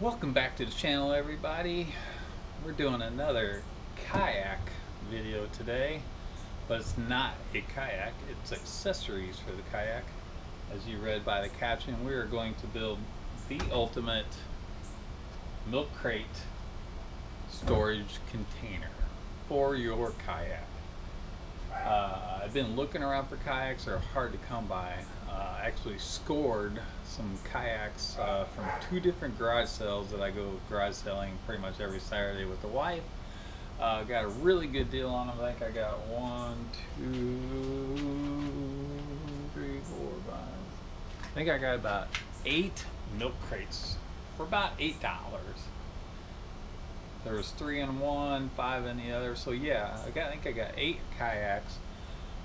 Welcome back to the channel, everybody. We're doing another kayak video today, but it's not a kayak, it's accessories for the kayak. As you read by the caption, we are going to build the ultimate milk crate storage container for your kayak. I've been looking around for kayaks. They're hard to come by. I actually scored some kayaks from two different garage sales that I go garage selling pretty much every Saturday with the wife. Got a really good deal on them. I think I got 1, 2, 3, 4, 5. I think I got about 8 milk crates for about $8. There was 3 in one, 5 in the other. So yeah, I think I got 8 kayaks.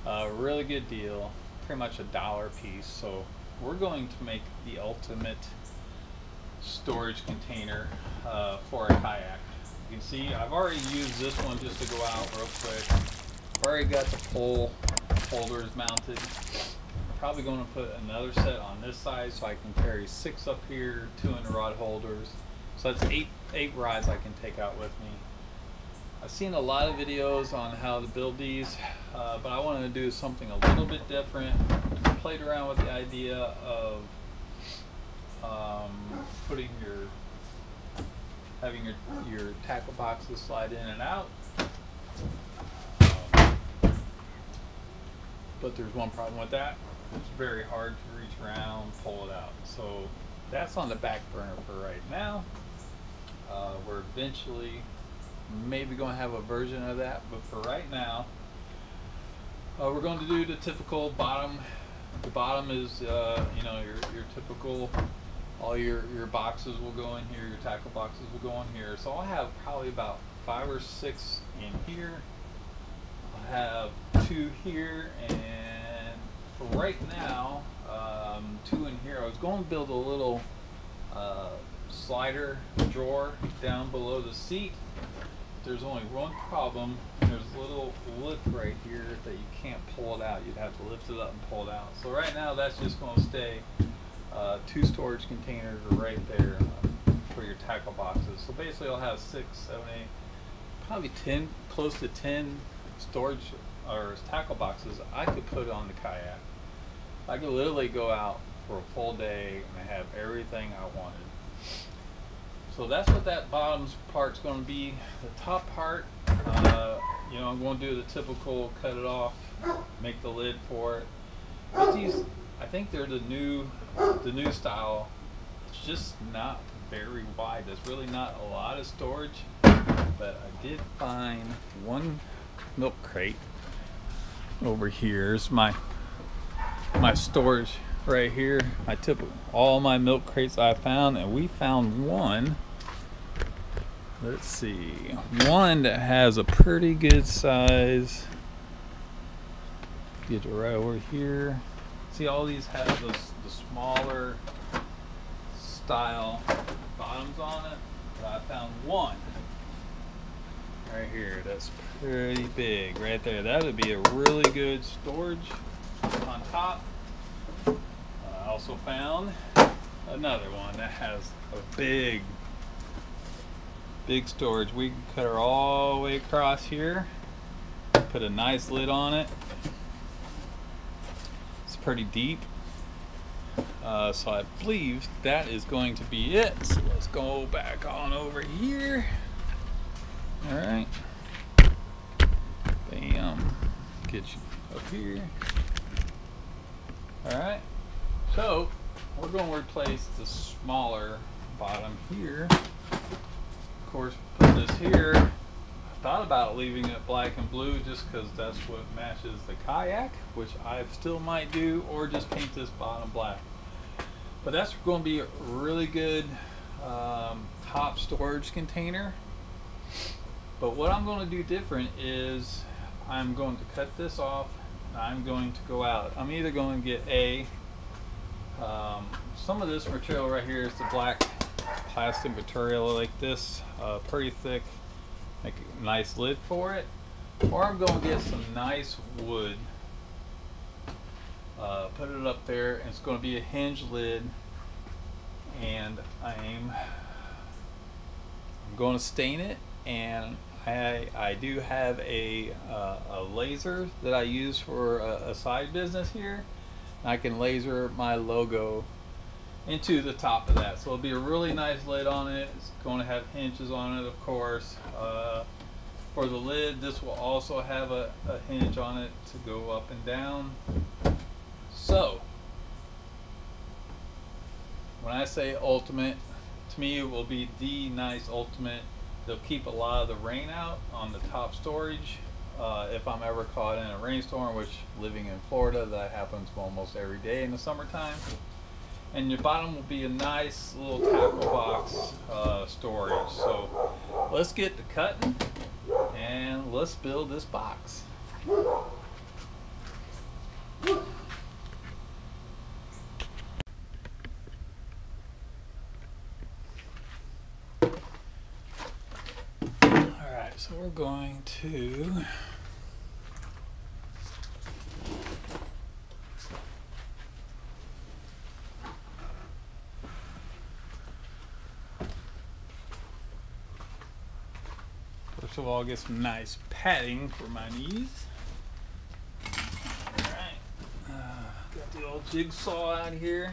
Really good deal. Pretty much $1 a piece. So we're going to make the ultimate storage container for a kayak. You can see I've already used this one just to go out real quick. I've already got the pole holders mounted. I'm probably going to put another set on this side so I can carry 6 up here, 2 in the rod holders. So that's 8 rods I can take out with me. I've seen a lot of videos on how to build these, but I wanted to do something a little bit different. Played around with the idea of having your tackle boxes slide in and out. But there's one problem with that. It's very hard to reach around, pull it out. So that's on the back burner for right now. We're eventually maybe going to have a version of that, but for right now, we're going to do the typical bottom. The bottom is, you know, your typical. All your boxes will go in here. Your tackle boxes will go in here. So I'll have probably about 5 or 6 in here. I'll have 2 here, and for right now, 2 in here. I was going to build a little slider drawer down below the seat. There's only one problem. There's a little lip right here that you can't pull it out. You'd have to lift it up and pull it out. So right now that's just going to stay 2 storage containers right there for your tackle boxes. So basically I'll have 6, 7, 8, probably 10, close to 10 storage or tackle boxes I could put on the kayak. I could literally go out for a full day and have everything I wanted. So that's what that bottom part's going to be. The top part, you know, I'm going to do the typical cut it off, make the lid for it. But these, I think they're the new style. It's just not very wide. There's really not a lot of storage. But I did find one milk crate over here. Here's my storage right here. I took all my milk crates I found, and we found one. Let's see, one that has a pretty good size. Get it right over here. See, all these have the smaller style bottoms on it. But I found one right here that's pretty big right there. That would be a really good storage on top. I also found another one that has a big storage. We can cut her all the way across here, put a nice lid on it. It's pretty deep, so I believe that is going to be it. So let's go back on over here. All right, bam, get you up here. All right, so we're going to replace the smaller bottom here. Of course, put this here. I thought about leaving it black and blue just because that's what matches the kayak, which I still might do, or just paint this bottom black. But that's going to be a really good top storage container. But what I'm going to do different is I'm going to cut this off. I'm going to go out. I'm either going to get some of this material right here is the black plastic material like this, pretty thick, make a nice lid for it, or I'm going to get some nice wood, put it up there, and it's going to be a hinge lid, and I'm I'm going to stain it, and I do have a laser that I use for a side business here. I can laser my logo into the top of that, so it'll be a really nice lid on it. It's going to have hinges on it, of course. For the lid, this will also have a hinge on it to go up and down. So when I say ultimate, to me it will be the nice ultimate. They'll keep a lot of the rain out on the top storage. If I'm ever caught in a rainstorm, which living in Florida, that happens almost every day in the summertime. And your bottom will be a nice little tackle box storage. So let's get to cutting and let's build this box. So we're going to first of all get some nice padding for my knees. Alright, got the old jigsaw out here.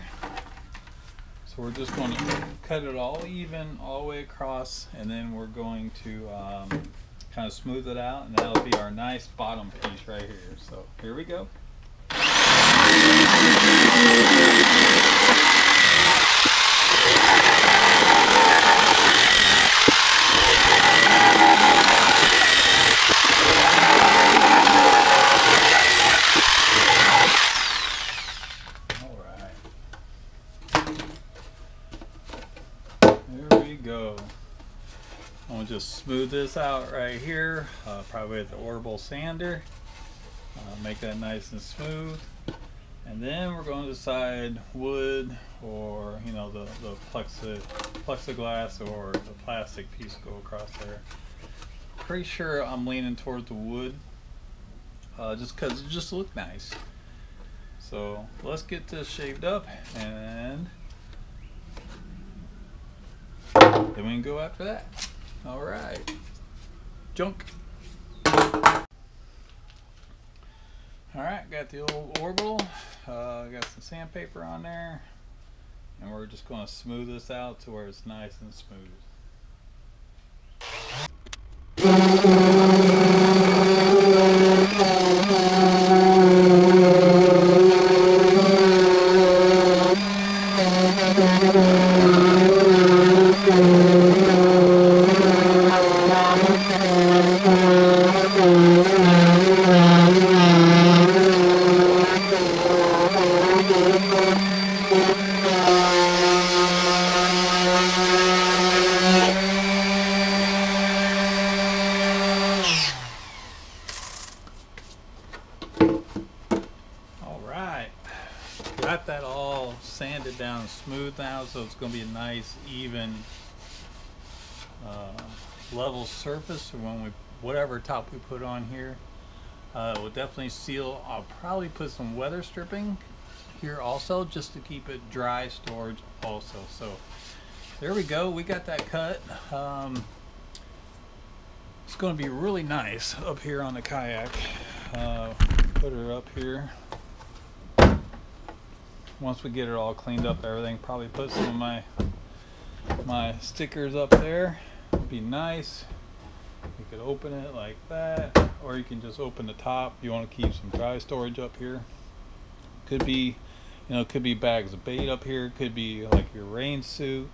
So we're just going to cut it all even all the way across, and then we're going to kind of smooth it out, and that'll be our nice bottom piece right here. So here we go. I'm gonna just smooth this out right here, probably with the orbital sander, make that nice and smooth. And then we're going to decide wood, or you know, the plexiglass or the plastic piece go across there. Pretty sure I'm leaning towards the wood, just because it just look nice. So let's get this shaved up, and then we can go after that. All right, junk. All right, got the old orbital. Got some sandpaper on there, and we're just going to smooth this out to where it's nice and smooth. Got that all sanded down and smooth now, so it's going to be a nice even level surface when we whatever top we put on here. It will definitely seal. I'll probably put some weather stripping here also, just to keep it dry storage also. So there we go, we got that cut. It's going to be really nice up here on the kayak. Put her up here. Once we get it all cleaned up, everything, probably put some of my stickers up there. It'd be nice. You could open it like that, or you can just open the top. You want to keep some dry storage up here. Could be, you know, could be bags of bait up here. Could be like your rain suit,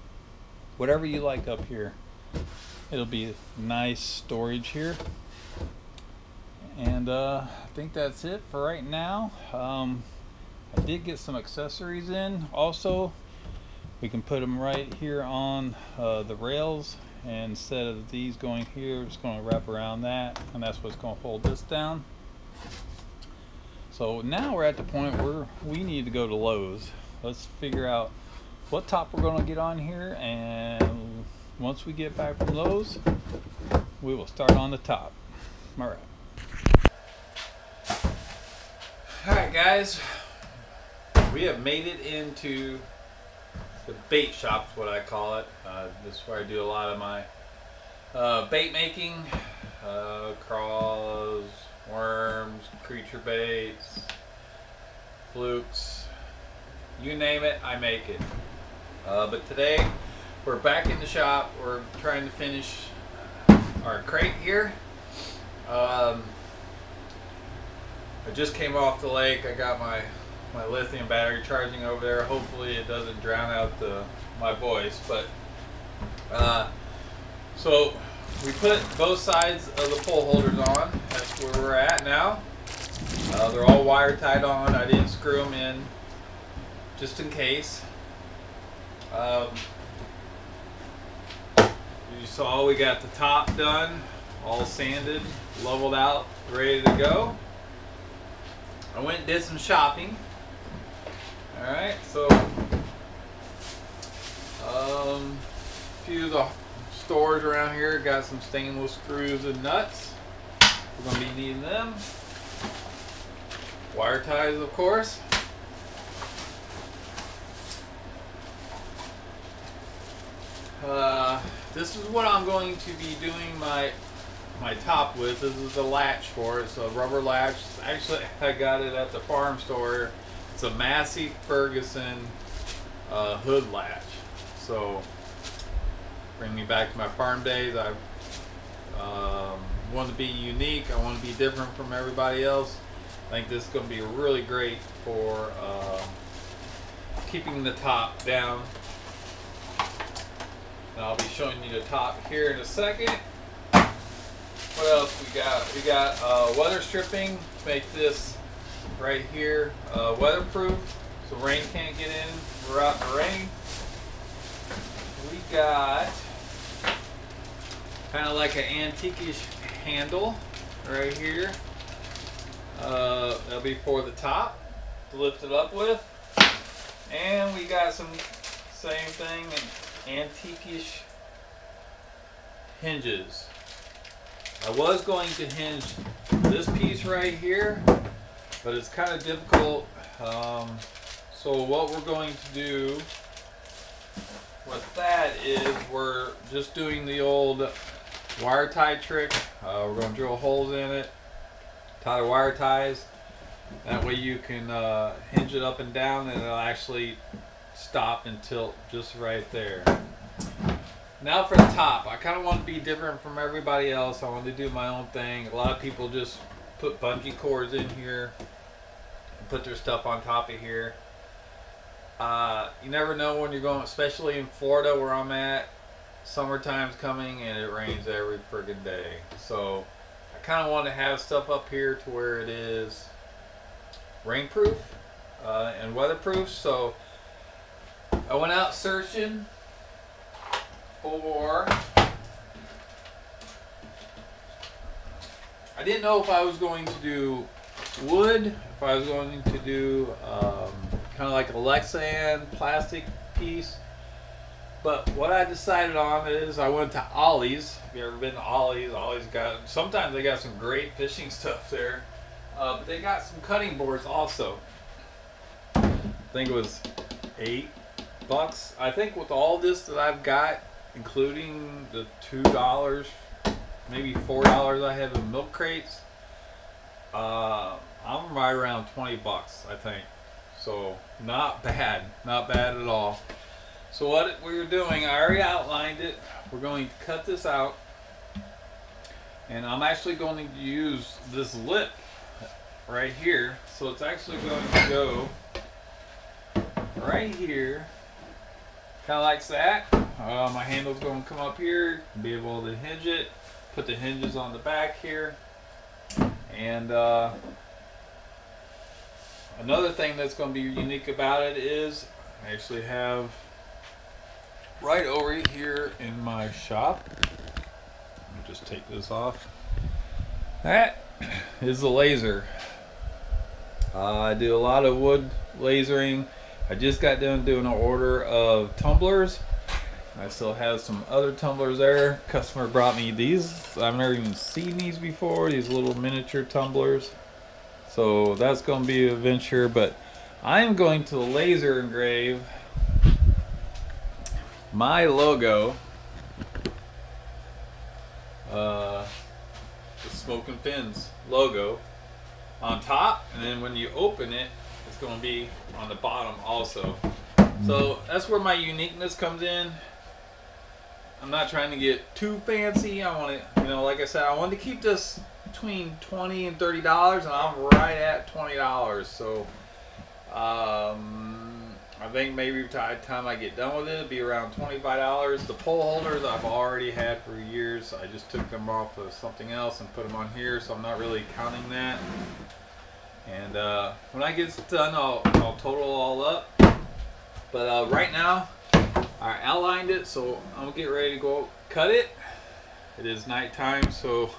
whatever you like up here. It'll be nice storage here. And I think that's it for right now. I did get some accessories in also. We can put them right here on the rails, and instead of these going here, it's going to wrap around that, and that's what's going to hold this down. So now we're at the point where we need to go to Lowe's. Let's figure out what top we're going to get on here, and once we get back from Lowe's, we will start on the top. All right. All right, guys. We have made it into the bait shop, is what I call it. This is where I do a lot of my Bait making, crawls, worms, creature baits, flukes, you name it, I make it. But today we're back in the shop. We're trying to finish our crate here. I just came off the lake. I got my lithium battery charging over there. Hopefully it doesn't drown out my voice. But so we put both sides of the pole holders on. That's where we're at now. They're all wire tied on. I didn't screw them in just in case. You saw we got the top done, all sanded, leveled out, ready to go. I went and did some shopping. Alright, so a few of the stores around here got some stainless screws and nuts. We're going to be needing them. Wire ties, of course. This is what I'm going to be doing my top with. This is the latch for it. It's a rubber latch. Actually, I got it at the farm store. It's a Massey Ferguson hood latch. So, bring me back to my farm days. I want to be unique. I want to be different from everybody else. I think this is going to be really great for keeping the top down. And I'll be showing you the top here in a second. What else we got? We got weather stripping to make this right here weatherproof, so rain can't get in. We're out in the rain. We got kind of like an antique-ish handle right here. That'll be for the top to lift it up with. And we got some same thing, antique-ish hinges. I was going to hinge this piece right here, but it's kind of difficult. So what we're going to do with that is we're just doing the old wire tie trick. We're going to drill holes in it, tie the wire ties. That way you can hinge it up and down, and it'll actually stop and tilt just right there. Now for the top, I kind of want to be different from everybody else. I want to do my own thing. A lot of people just put bungee cords in here and put their stuff on top of here. You never know when you're going, especially in Florida where I'm at. Summertime's coming and it rains every friggin' day. So I kind of want to have stuff up here to where it is rainproof and weatherproof. So I went out searching for, I didn't know if I was going to do wood, if I was going to do kind of like a Lexan plastic piece. But what I decided on is I went to Ollie's. If you've ever been to Ollie's, Ollie's got, sometimes they got some great fishing stuff there. But they got some cutting boards also. I think it was $8. I think with all this that I've got, including the $2, maybe $4 I have in milk crates, I'm right around $20, I think. So not bad, not bad at all. So what we were doing, I already outlined it. We're going to cut this out, and I'm actually going to use this lip right here. So it's actually going to go right here, kind of like that. My handle's going to come up here, be able to hinge it, put the hinges on the back here. And another thing that's going to be unique about it is I actually have right over here in my shop, let me just take this off, that is the laser. I do a lot of wood lasering. I just got done doing an order of tumblers. I still have some other tumblers there. Customer brought me these. I've never even seen these before, these little miniature tumblers. So that's going to be a venture, but I'm going to laser engrave my logo the Smokin' Fins logo on top, and then when you open it, it's going to be on the bottom also. So that's where my uniqueness comes in. I'm not trying to get too fancy. I want to, you know, like I said, I wanted to keep this between $20 and $30, and I'm right at $20. So I think maybe by the time I get done with it, it'll be around $25. The pole holders I've already had for years. I just took them off of something else and put them on here, so I'm not really counting that. And when I get done, I'll total all up. But right now, I outlined it, so I'm gonna get ready to go cut it. It is nighttime, so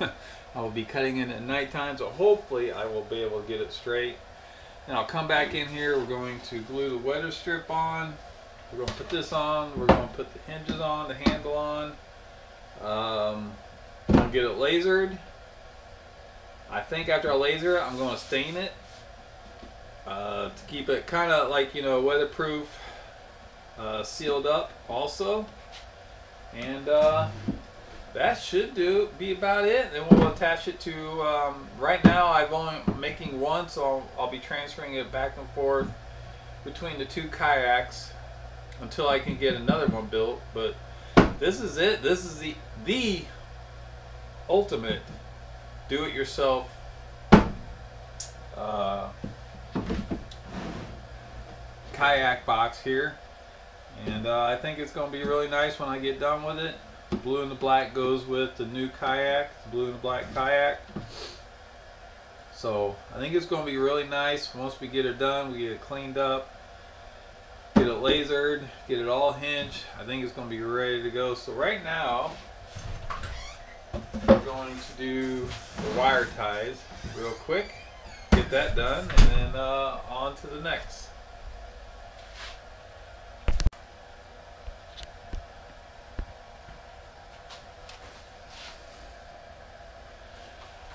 I will be cutting it at nighttime, so hopefully I will be able to get it straight. And I'll come back in here. We're going to glue the weather strip on. We're going to put this on. We're going to put the hinges on, the handle on. I'll get it lasered. I think after I laser it, I'm going to stain it to keep it kind of like, you know, weatherproof, sealed up also. And that should be about it. Then we'll attach it to, right now I'm only making one, so I'll be transferring it back and forth between the two kayaks until I can get another one built. But this is it. This is the ultimate do-it-yourself kayak box here. And I think it's going to be really nice when I get done with it. The blue and the black goes with the new kayak, the blue and the black kayak. So I think it's going to be really nice once we get it done. We get it cleaned up, get it lasered, get it all hinged. I think it's going to be ready to go. So right now, we're going to do the wire ties real quick, get that done, and then on to the next.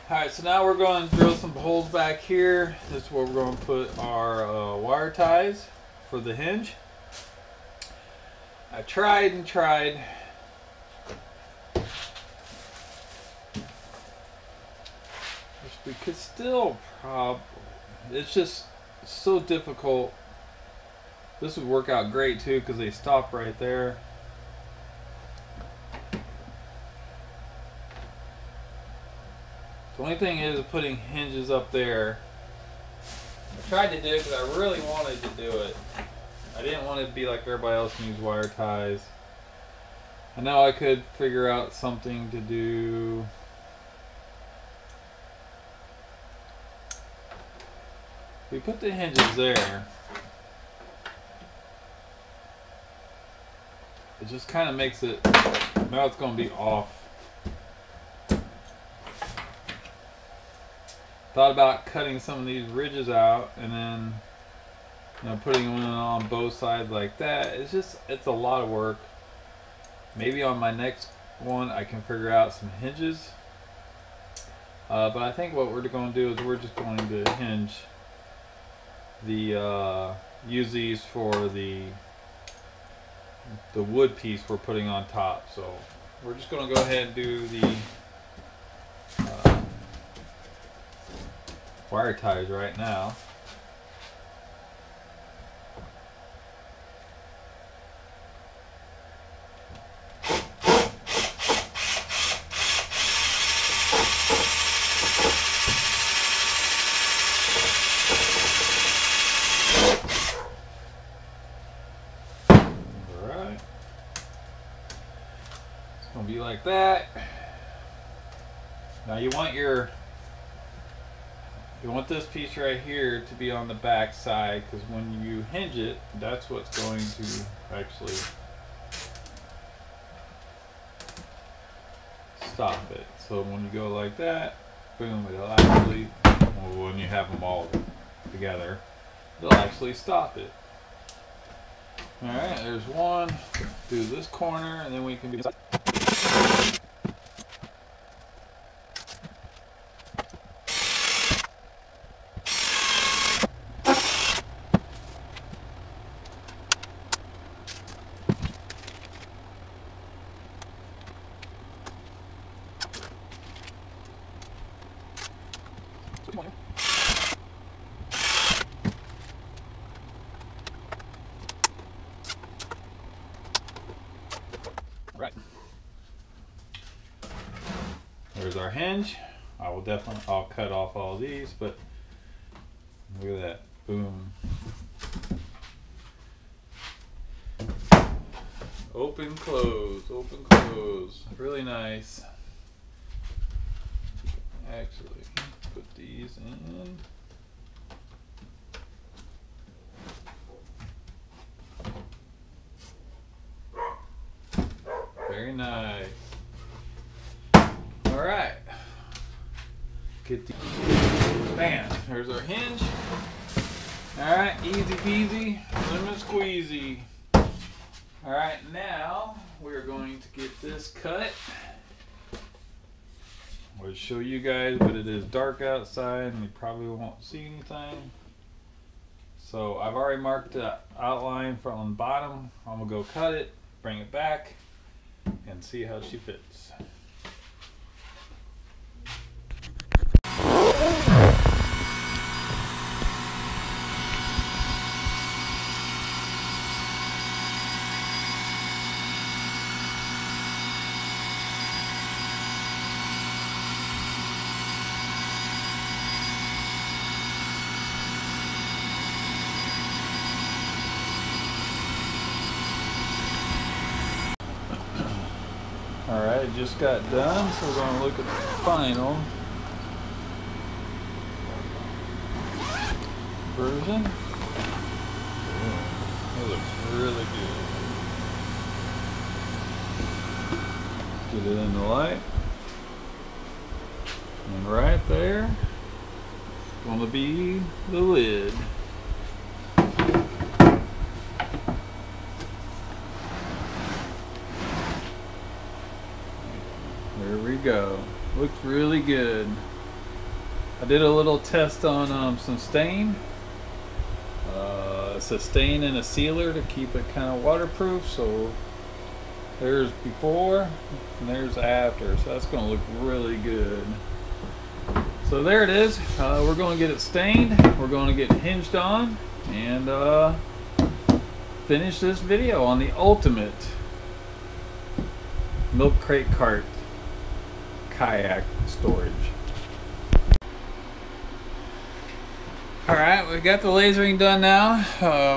Alright, so now we're going to drill some holes back here. This is where we're going to put our wire ties for the hinge. I tried and tried. We could still it's just so difficult. This would work out great too because they stop right there. The only thing is putting hinges up there. I tried to do it because I really wanted to do it. I didn't want it to be like everybody else and use wire ties. I know I could figure out something to do. We put the hinges there. It just kind of makes it, now it's going to be off. Thought about cutting some of these ridges out and then, you know, putting them on both sides like that. It's a lot of work. Maybe on my next one I can figure out some hinges. But I think what we're going to do is we're just going to hinge the, use these for the wood piece we're putting on top. So we're just going to go ahead and do the wire ties right now. Alright. It's gonna be like that. Now you want this piece right here to be on the back side, because when you hinge it, that's what's going to actually stop it. So when you go like that, boom, it'll actually, well, when you have them all together, it'll actually stop it. Alright, there's one. Do this corner, and then we can do There's our hinge. I'll cut off all these, but look at that. Boom. Open, close, open, close. Really nice. Actually, put these in. Very nice. All right. Get the bam. There's our hinge. All right, easy peasy, lemon squeezy. All right, now we're going to get this cut. I'll show you guys, but it is dark outside and you probably won't see anything. So I've already marked the outline from the bottom. I'm gonna go cut it, bring it back, and see how she fits. Alright, it just got done, so we're going to look at the final version. It looks really good. Get it in the light. And right there is going to be the lid. There we go. Looks really good. I did a little test on some stain. It's a stain and a sealer to keep it kind of waterproof. So there's before and there's after. So that's going to look really good. So there it is. We're going to get it stained. We're going to get it hinged on and finish this video on the ultimate milk crate cart kayak storage. Alright, we got the lasering done now.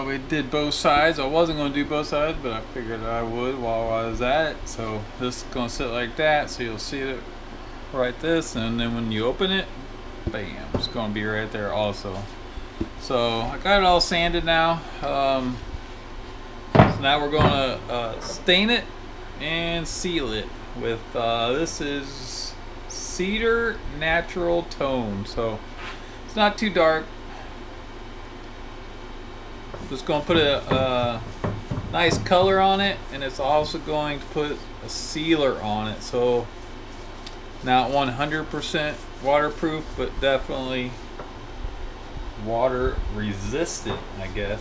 We did both sides. I wasn't going to do both sides, but I figured I would while I was at it. So this is going to sit like that, so you'll see it right this, and then when you open it, bam, it's going to be right there also. So I got it all sanded now. So now we're going to stain it and seal it with this is cedar natural tone, so it's not too dark. Just going to put a nice color on it, and it's also going to put a sealer on it, so not 100% waterproof, but definitely water resistant, I guess.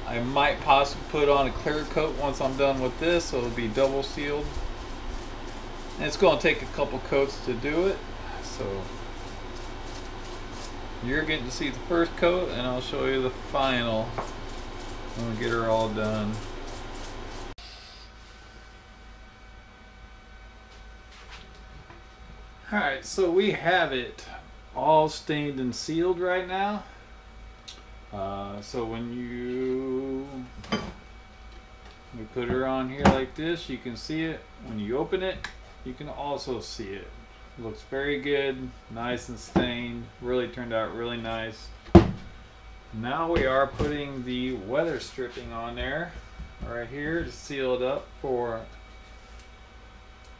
I might possibly put on a clear coat once I'm done with this, so it'll be double sealed. And it's going to take a couple coats to do it, so you're getting to see the first coat, and I'll show you the final when we get her all done. Alright, so we have it all stained and sealed right now. So when we put her on here like this, you can see it. When you open it, you can also see it. Looks very good, nice and stained. Really turned out really nice. Now we are putting the weather stripping on there right here to seal it up for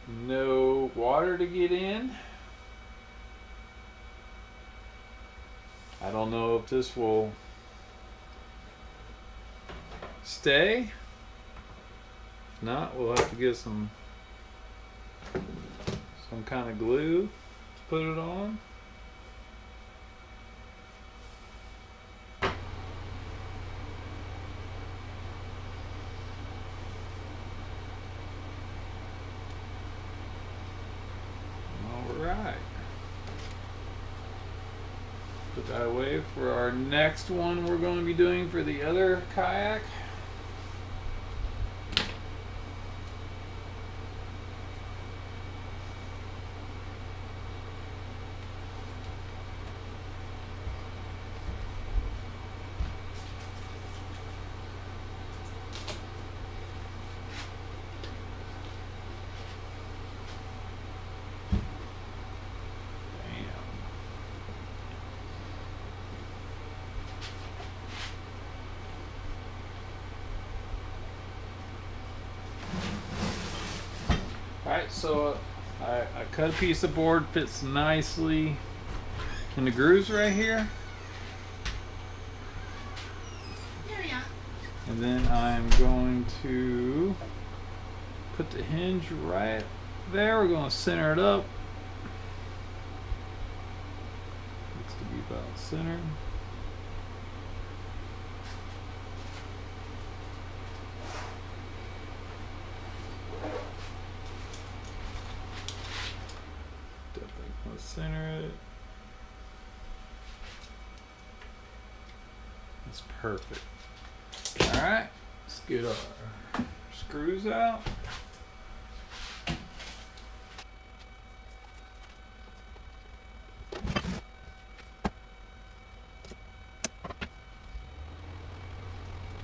no water to get in. I don't know if this will stay. If not, we'll have to get some kind of glue to put it on. Alright. Put that away for our next one we're going to be doing for the other kayak. Alright, so I cut a piece of board, fits nicely in the grooves right here. And then I'm going to put the hinge right there. We're going to center it up. Looks to be about centered. Definitely going to center it. That's perfect. Alright, let's get our screws out.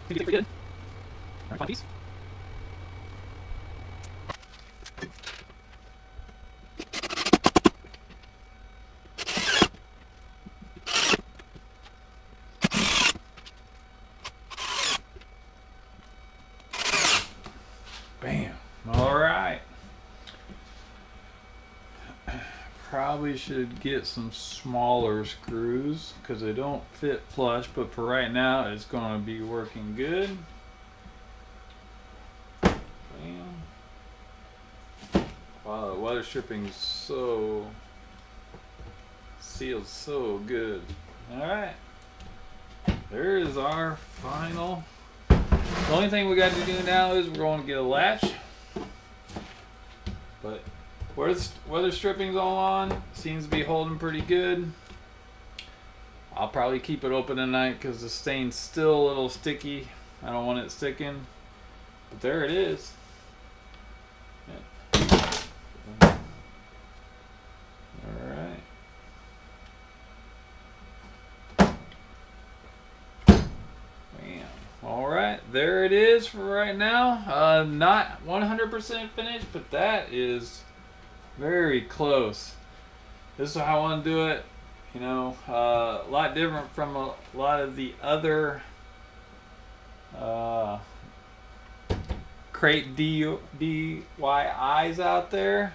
Pretty good. Alright, one piece. Bam. All right. Probably should get some smaller screws because they don't fit flush, but for right now it's going to be working good. Bam. Wow, the weather stripping so seals so good. All right. There is our final. The only thing we got to do now is we're going to get a latch. But weather stripping's all on. Seems to be holding pretty good. I'll probably keep it open tonight because the stain's still a little sticky. I don't want it sticking. But there it is. Yeah. Alright. Alright, there it is for right now. Not 100% finished, but that is very close. This is how I want to do it. You know, a lot different from a lot of the other crate DYIs out there.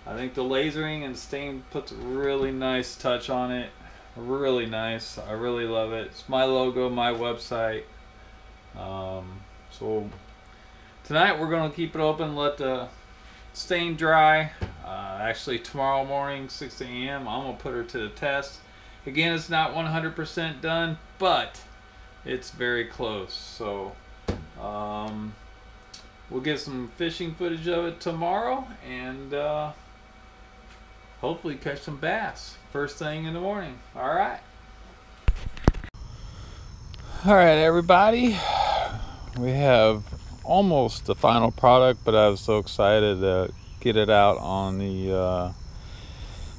I think the lasering and stain puts a really nice touch on it. Really nice. I really love it. It's my logo, my website. So tonight we're going to keep it open, let the stain dry. Actually tomorrow morning 6 a.m. I'm going to put her to the test. Again, it's not 100% done, but it's very close. So we'll get some fishing footage of it tomorrow and hopefully catch some bass first thing in the morning. Alright everybody, we have almost the final product, but I was so excited to get it out on the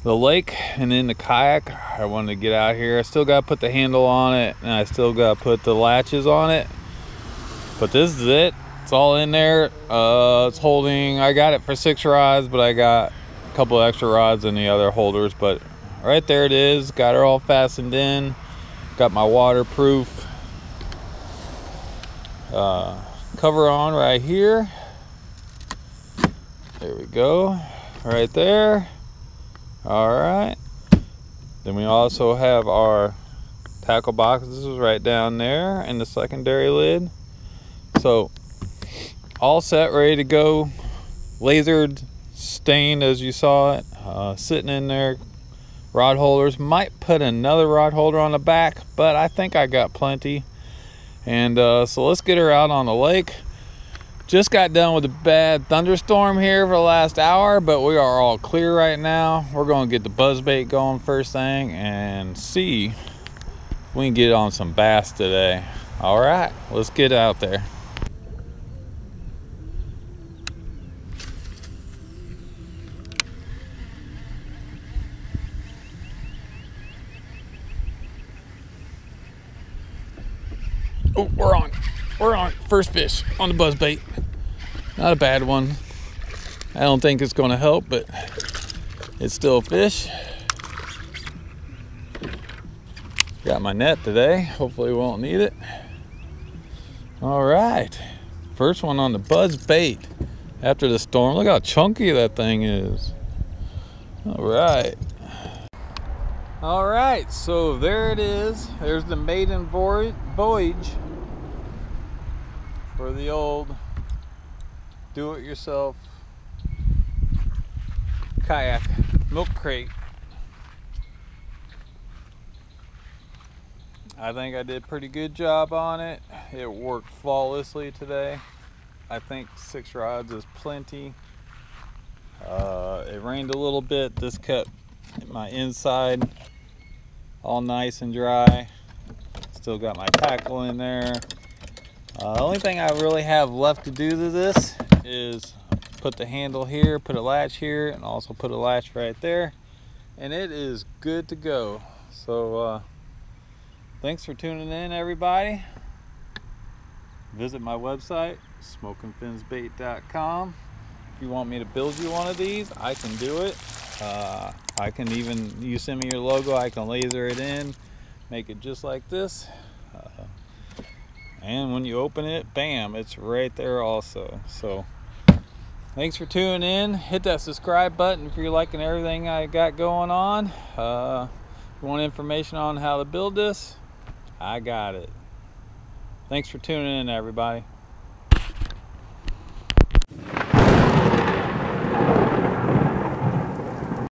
lake and in the kayak. I wanted to get out here. I still got to put the handle on it and I still got to put the latches on it, but this is it. It's all in there. It's holding. I got it for 6 rods, but I got a couple extra rods in the other holders, but right there it is. Got her all fastened in. Got my waterproof cover on right here. There we go. Right there. Alright. Then we also have our tackle box. This is right down there in the secondary lid. So all set, ready to go. Lasered, stained as you saw it. Sitting in there. Rod holders. Might put another rod holder on the back, but I think I got plenty. And so let's get her out on the lake. Just got done with a bad thunderstorm here for the last hour, but we are all clear right now. We're going to get the buzzbait going first thing and see if we can get on some bass today. All right, let's get out there. Oh, we're on. We're on. First fish on the buzzbait. Not a bad one. I don't think it's going to help, but it's still a fish. Got my net today. Hopefully we won't need it. All right. First one on the buzzbait. after the storm. Look how chunky that thing is. All right, so there it is. There's the maiden voyage for the old do-it-yourself kayak milk crate. I think I did a pretty good job on it. It worked flawlessly today. I think 6 rods is plenty. It rained a little bit. This kept my inside all nice and dry. Still got my tackle in there. The only thing I really have left to do to this is put the handle here, put a latch here, and also put a latch right there, and it is good to go. So thanks for tuning in, everybody. Visit my website, smokinfinsbait.com. If you want me to build you one of these, I can do it. I can even, you send me your logo, I can laser it in, make it just like this. And when you open it, bam, it's right there also. So thanks for tuning in. Hit that subscribe button if you're liking everything I got going on. If you want information on how to build this, I got it. Thanks for tuning in, everybody.